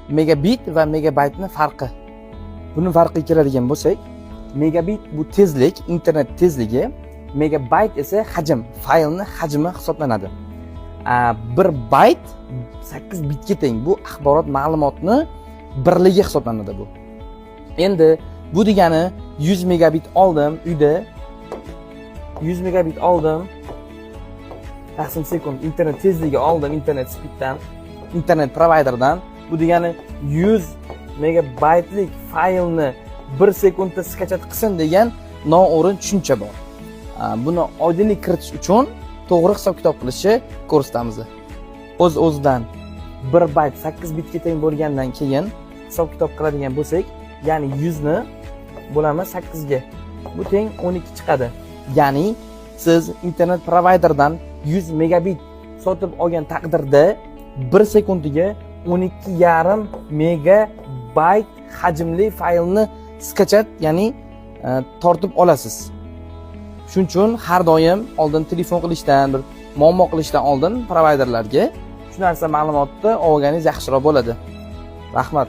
megabit va megabaytning farqi. Buni farqiga keladigan bo'lsak, megabit bu tezlik, internet tezligi, megabayt esa hajm, faylni hajmi hisoblanadi. 1 bayt 8 bitga teng. Bu axborot ma'lumotni birligi hisoblanadi bu. Endi bu degani 100 megabit oldim uyda. 100 megabit oldim. Taqsim sekund internet tezligi oldim internet speeddan, internet providerdan. Bu degani 100 megabaytlik faylni 1 sekundda skachat qilsin degan noo'rin tushuncha bor. Buni oydinlik kiritish uchun to'g'ri hisob-kitob qilishni ko'rsatamiz. O'z-o'zidan 1 bayt 8 bitga teng bo'lgandan keyin hisob-kitob qiladigan bo'lsak, ya'ni 100 ni bo'lamiz 8 ga. Bu teng 12 chiqadi. Ya'ni siz internet providerdan 100 megabit sotib olgan taqdirda 1 sekundiga 12,5 megabayt hajmli faylni skachat, ya'ni tortib olasiz. Shuning uchun har doim oldin telefon qilishdan, bir muammo qilishdan oldin providerlarga shu narsa ma'lumotni olganingiz yaxshiroq bo'ladi. Rahmat.